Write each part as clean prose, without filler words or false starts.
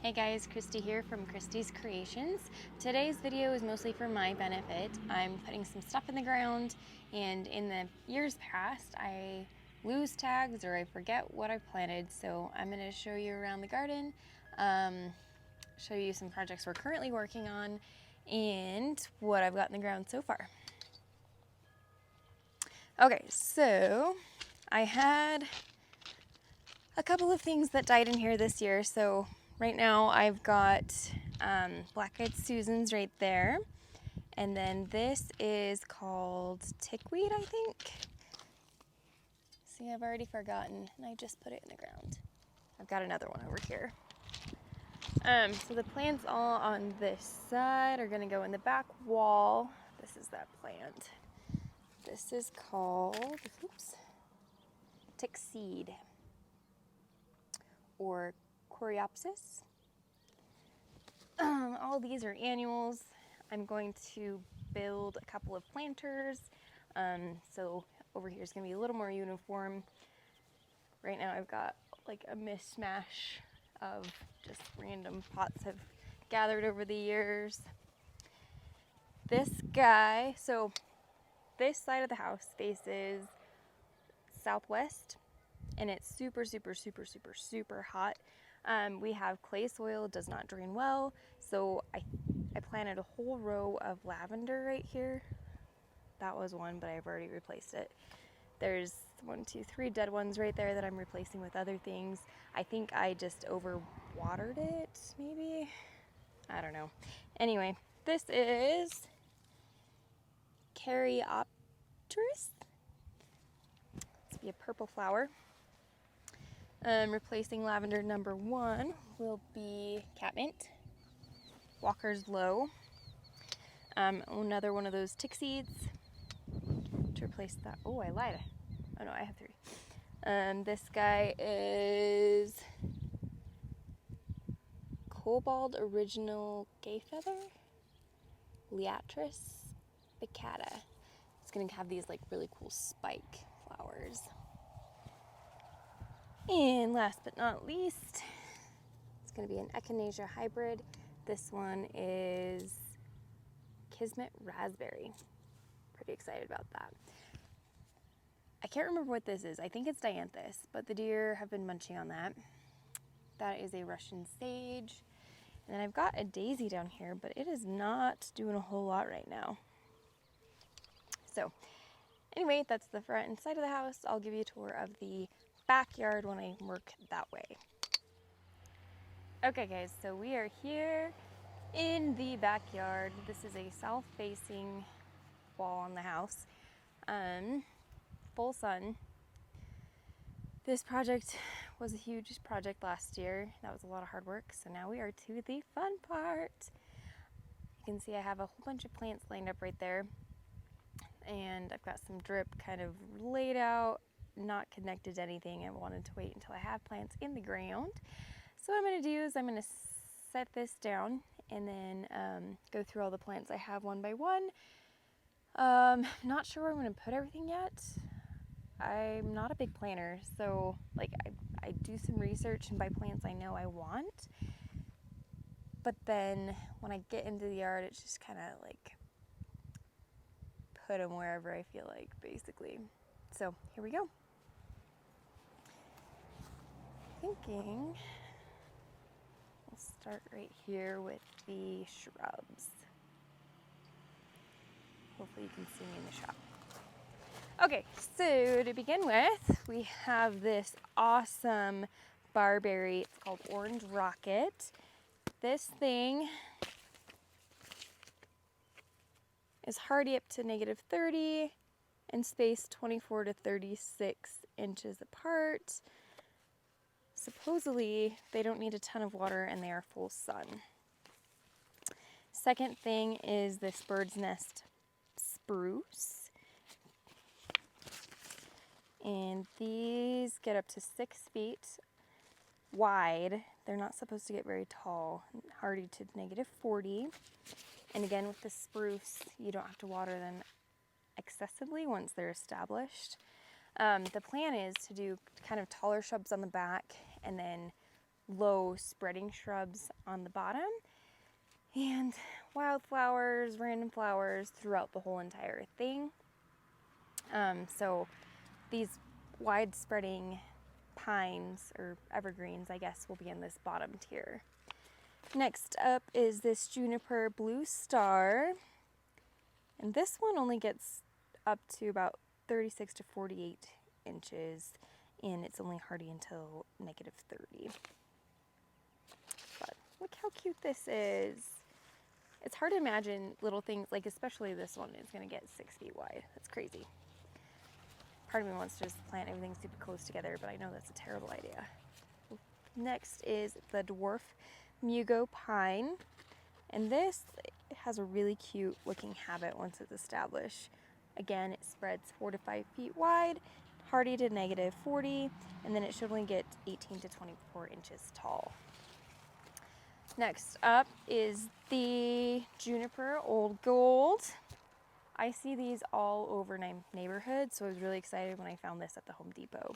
Hey guys, Christy here from Christy's Creations. Today's video is mostly for my benefit. I'm putting some stuff in the ground, and in the years past I lose tags or I forget what I've planted, so I'm going to show you around the garden, show you some projects we're currently working on, and what I've got in the ground so far. Okay, so I had a couple of things that died in here this year, so right now I've got black-eyed Susans right there, and then this is called tickweed, I think. See, I've already forgotten, and I just put it in the ground. I've got another one over here. So the plants all on this side are gonna go in the back wall. This is that plant. This is called, oops, tickseed, or Coreopsis. All these are annuals. I'm going to build a couple of planters, so over here is going to be a little more uniform. Right now I've got like a mishmash of just random pots have gathered over the years. This guy, so this side of the house faces southwest, and it's super hot. We have clay soil, does not drain well, so I planted a whole row of lavender right here. That was one, but I've already replaced it. There's 1, 2, 3 dead ones right there that I'm replacing with other things. I think I just overwatered it, maybe? I don't know. Anyway, this is Caryopteris. It's be a purple flower. Replacing lavender number 1 will be Catmint, Walker's Low, another one of those tick seeds to replace that. Oh, I lied. Oh no, I have 3. This guy is Cobalt Original Gay Feather, Liatris Baccata. It's gonna have these like really cool spike flowers. And last but not least, it's going to be an Echinacea hybrid. This one is Kismet Raspberry. Pretty excited about that. I can't remember what this is. I think it's Dianthus, but the deer have been munching on that. That is a Russian sage. And then I've got a daisy down here, but it is not doing a whole lot right now. So anyway, that's the front and side of the house. I'll give you a tour of the backyard when I work that way. Okay guys, so we are here in the backyard. This is a south-facing wall on the house. Full sun. This project was a huge project last year. That was a lot of hard work, so now we are to the fun part. You can see I have a whole bunch of plants lined up right there, and I've got some drip kind of laid out, not connected to anything. I wanted to wait until I have plants in the ground. So what I'm going to do is I'm going to set this down and then go through all the plants I have one by one. Not sure where I'm going to put everything yet. I'm not a big planner, so like I do some research and buy plants I know I want. But then when I get into the yard, it's just kind of like put them wherever I feel like, basically. So here we go. Thinking we'll start right here with the shrubs. Hopefully you can see me in the shot. Okay, so to begin with, we have this awesome barberry. It's called Orange Rocket. This thing is hardy up to -30 and spaced 24 to 36 inches apart. Supposedly, they don't need a ton of water and they are full sun. Second thing is this bird's nest spruce. And these get up to 6 feet wide. They're not supposed to get very tall, hardy to -40. And again, with the spruce, you don't have to water them excessively once they're established. The plan is to do kind of taller shrubs on the back and then low spreading shrubs on the bottom, and wildflowers, random flowers throughout the whole entire thing. So these wide spreading pines, or evergreens I guess, will be in this bottom tier. Next up is this Juniper Blue Star, and this one only gets up to about 36 to 48 inches, and it's only hardy until -30. But look how cute this is. It's hard to imagine little things, like especially this one is going to get 6 feet wide. That's crazy. Part of me wants to just plant everything super close together, but I know that's a terrible idea. Next is the Dwarf Mugo Pine, and this has a really cute looking habit once it's established. Again, it spreads 4 to 5 feet wide, hardy to -40, and then it should only get 18 to 24 inches tall. Next up is the Juniper Old Gold. I see these all over my neighborhood, so I was really excited when I found this at the Home Depot.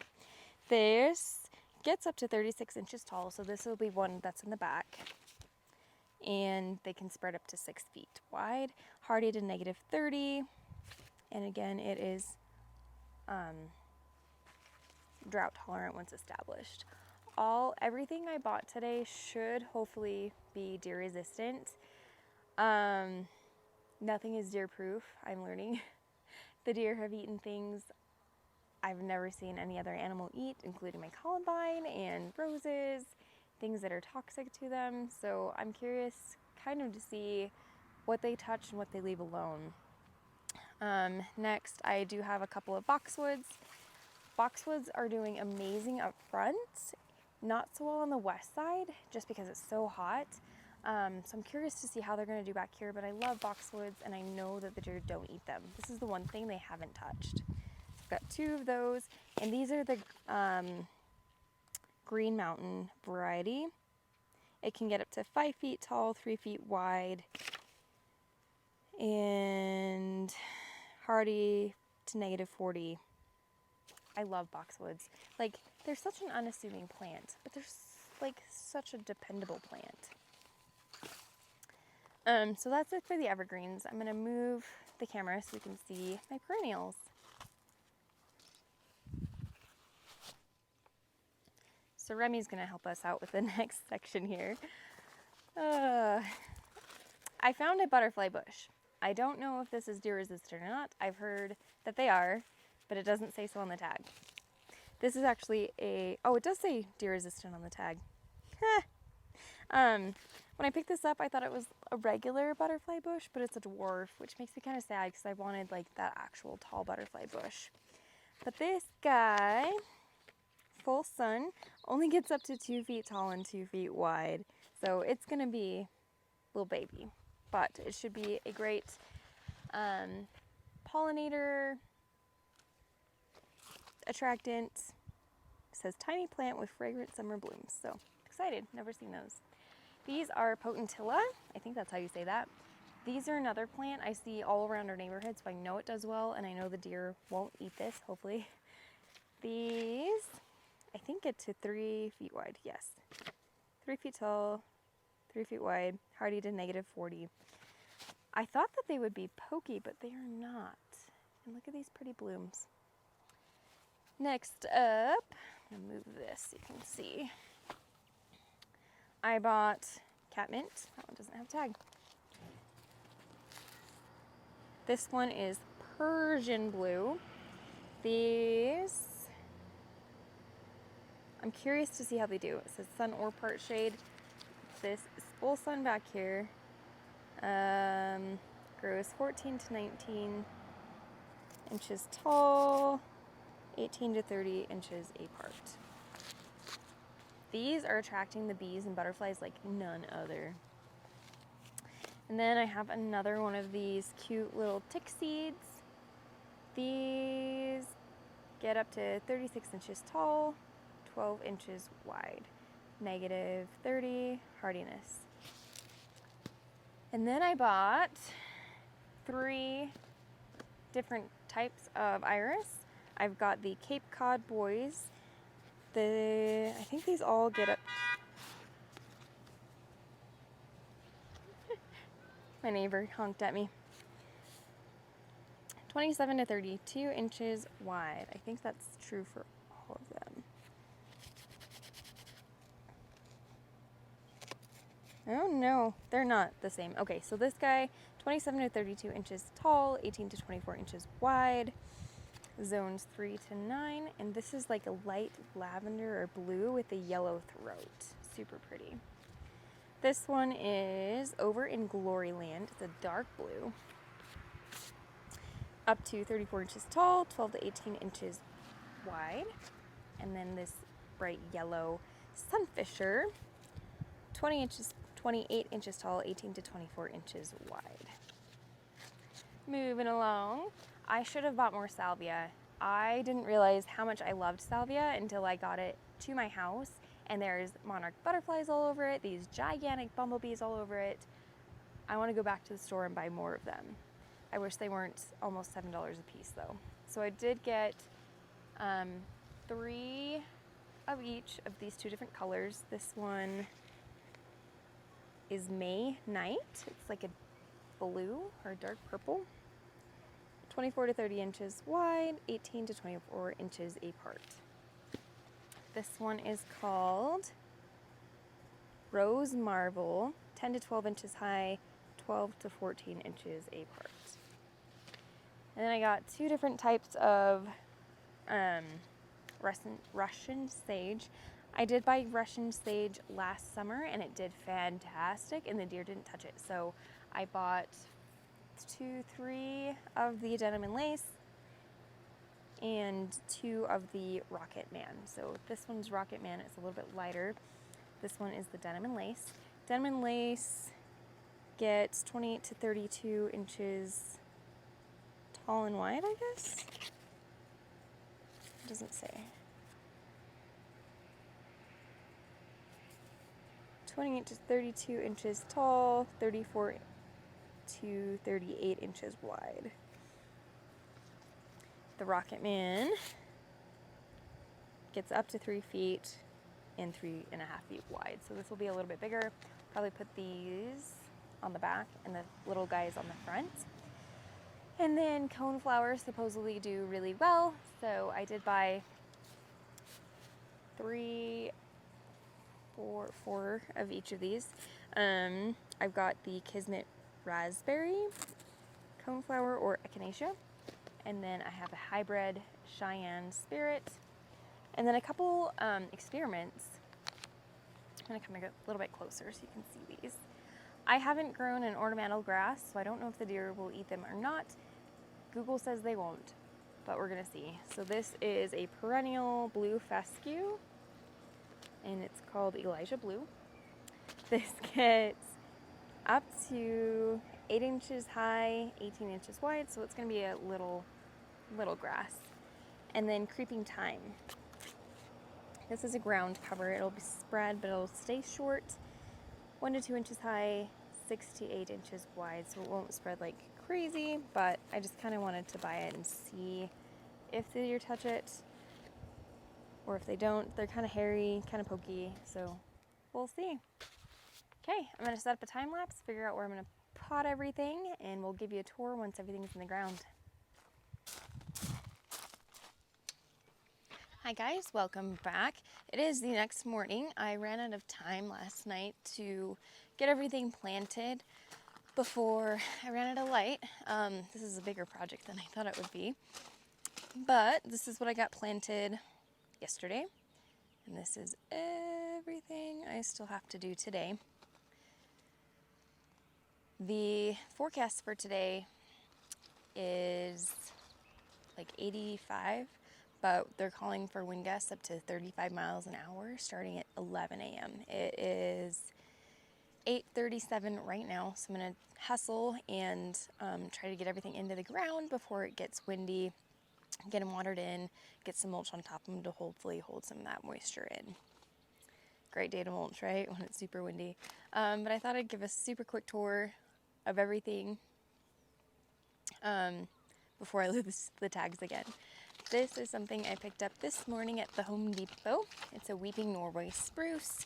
This gets up to 36 inches tall, so this will be one that's in the back. And they can spread up to 6 feet wide, hardy to -30. And again, it is drought tolerant once established. Everything I bought today should hopefully be deer resistant. Nothing is deer proof, I'm learning. The deer have eaten things I've never seen any other animal eat, including my columbine and roses, things that are toxic to them. So I'm curious kind of to see what they touch and what they leave alone. Next, I do have a couple of boxwoods. Boxwoods are doing amazing up front, not so well on the west side, just because it's so hot. So I'm curious to see how they're going to do back here, but I love boxwoods, and I know that the deer don't eat them. This is the one thing they haven't touched. So I've got 2 of those, and these are the Green Mountain variety. It can get up to 5 feet tall, 3 feet wide, and hardy to -40. I love boxwoods. Like, they're such an unassuming plant, but they're like such a dependable plant. So that's it for the evergreens. I'm gonna move the camera so you can see my perennials. So Remy's gonna help us out with the next section here. I found a butterfly bush. I don't know if this is deer resistant or not. I've heard that they are, but it doesn't say so on the tag. This is actually oh, it does say deer resistant on the tag. When I picked this up, I thought it was a regular butterfly bush, but it's a dwarf, which makes me kind of sad because I wanted like that actual tall butterfly bush. But this guy, full sun, only gets up to 2 feet tall and 2 feet wide. So it's gonna be a little baby, but it should be a great pollinator, attractant. It says tiny plant with fragrant summer blooms. So excited, never seen those. These are potentilla. I think that's how you say that. These are another plant I see all around our neighborhood, so I know it does well, and I know the deer won't eat this, hopefully. These, I think, get to 3 feet wide. Yes. 3 feet tall, 3 feet wide, hardy to -40. I thought that they would be pokey, but they are not. And look at these pretty blooms. Next up, I'm gonna move this so you can see. I bought Catmint. That one doesn't have a tag. This one is Persian blue. These, I'm curious to see how they do. It says sun or part shade. This is full sun back here. Grows 14 to 19 inches tall, 18 to 30 inches apart. These are attracting the bees and butterflies like none other. And then I have another one of these cute little tick seeds. These get up to 36 inches tall, 12 inches wide, -30 hardiness. And then I bought 3 different types of iris. I've got the Cape Cod boys. I think these all get up My neighbor honked at me. 27 to 32 inches wide. I think that's true for all of them. Oh no, they're not the same. Okay, so this guy, 27 to 32 inches tall, 18 to 24 inches wide, zones 3 to 9, and this is like a light lavender or blue with a yellow throat. Super pretty. This one is over in Gloryland. It's a dark blue. Up to 34 inches tall, 12 to 18 inches wide. And then this bright yellow sunfisher, 28 inches tall, 18 to 24 inches wide. Moving along, I should have bought more salvia. I didn't realize how much I loved salvia until I got it to my house, and there's monarch butterflies all over it, these gigantic bumblebees all over it. I want to go back to the store and buy more of them. I wish they weren't almost $7 a piece though. So I did get 3 of each of these 2 different colors. This one is May Night. It's like a blue or dark purple. 24 to 30 inches wide, 18 to 24 inches apart. This one is called Rose Marble, 10 to 12 inches high, 12 to 14 inches apart. And then I got 2 different types of Russian sage. I did buy Russian sage last summer and it did fantastic and the deer didn't touch it. So I bought 3 of the denim and lace and 2 of the Rocket Man. So this one's Rocket Man, it's a little bit lighter. This one is the denim and lace. Denim and lace gets 28 to 32 inches tall and wide, I guess. It doesn't say. 28 to 32 inches tall, 34 to 38 inches wide. The Rocket Man gets up to 3 feet and 3.5 feet wide. So this will be a little bit bigger. Probably put these on the back and the little guys on the front. And then coneflowers supposedly do really well. So I did buy 4 of each of these. I've got the Kismet Raspberry coneflower or echinacea. And then I have a hybrid Cheyenne Spirit. And then a couple experiments. I'm gonna come a little bit closer so you can see these. I haven't grown an ornamental grass, so I don't know if the deer will eat them or not. Google says they won't, but we're gonna see. So this is a perennial blue fescue, and it's called Elijah Blue. This gets up to 8 inches high, 18 inches wide, so it's gonna be a little grass. And then creeping thyme. This is a ground cover. It'll be spread, but it'll stay short. 1 to 2 inches high, 6 to 8 inches wide, so it won't spread like crazy, but I just kind of wanted to buy it and see if the deer touch it, or if they don't. They're kind of hairy, kind of pokey, so we'll see. Okay, I'm gonna set up a time lapse, figure out where I'm gonna pot everything, and we'll give you a tour once everything's in the ground. Hi guys, welcome back. It is the next morning. I ran out of time last night to get everything planted before I ran out of light. This is a bigger project than I thought it would be, but this is what I got planted yesterday, and this is everything I still have to do today. The forecast for today is like 85, but they're calling for wind gusts up to 35 miles an hour starting at 11 a.m. It is 8:37 right now, so I'm gonna hustle and try to get everything into the ground before it gets windy, get them watered in, get some mulch on top of them to hopefully hold some of that moisture in. Great day to mulch, right, when it's super windy. But I thought I'd give a super quick tour of everything before I lose the tags again. This is something I picked up this morning at the Home Depot. It's a weeping Norway spruce,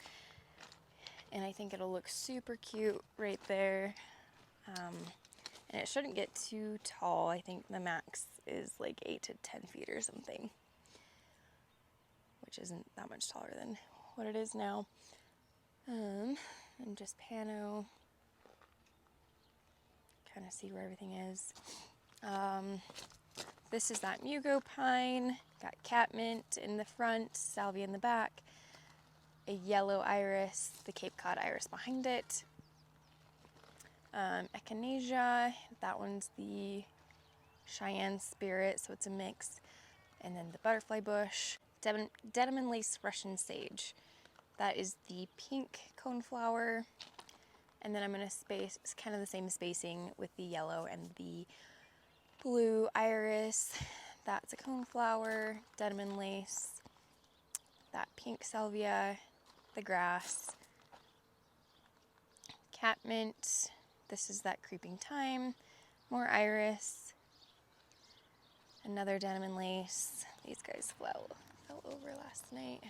and I think it'll look super cute right there And it shouldn't get too tall. I think the max is like 8 to 10 feet or something, which isn't that much taller than what it is now. And just pano, kind of see where everything is. This is that Mugo pine, got Catmint in the front, salvia in the back, a yellow iris, the Cape Cod iris behind it. Echinacea, that one's the Cheyenne Spirit, so it's a mix. And then the butterfly bush, denim and lace Russian sage. That is the pink coneflower. And then I'm going to space, it's kind of the same spacing with the yellow and the blue iris. That's a coneflower, denim and lace, that pink salvia, the grass, Catmint. This is that creeping thyme, more iris, another denim and lace. These guys fell over last night.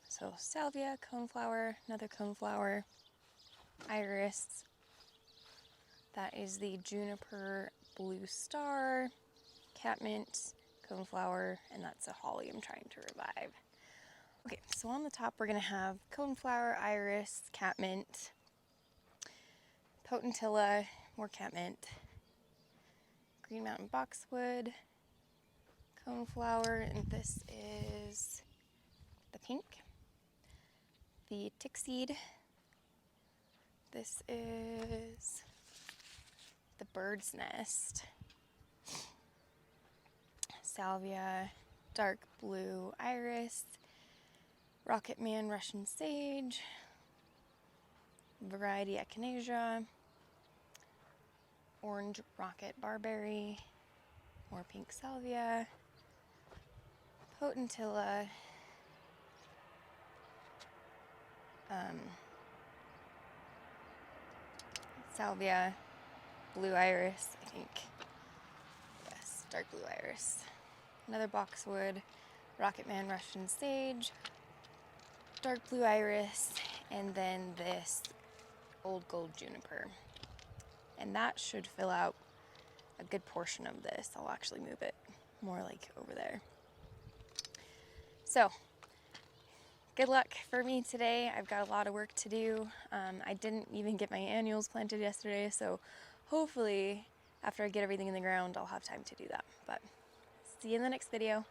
So salvia, coneflower, another coneflower, iris. That is the Juniper blue star, Catmint, coneflower, and that's a holly I'm trying to revive. Okay, so on the top we're gonna have coneflower, iris, Catmint, potentilla, more Catmint, Green Mountain boxwood, coneflower, and this is the pink, the tickseed. This is the bird's nest, salvia, dark blue iris, Rocket Man Russian sage, variety echinacea, orange rocket barberry, more pink salvia, potentilla, salvia, blue iris, I think. Yes, dark blue iris. Another boxwood, Rocket Man Russian sage, dark blue iris, and then this old gold juniper. And that should fill out a good portion of this. I'll actually move it more like over there. So, good luck for me today. I've got a lot of work to do. I didn't even get my annuals planted yesterday, so hopefully after I get everything in the ground, I'll have time to do that. But see you in the next video.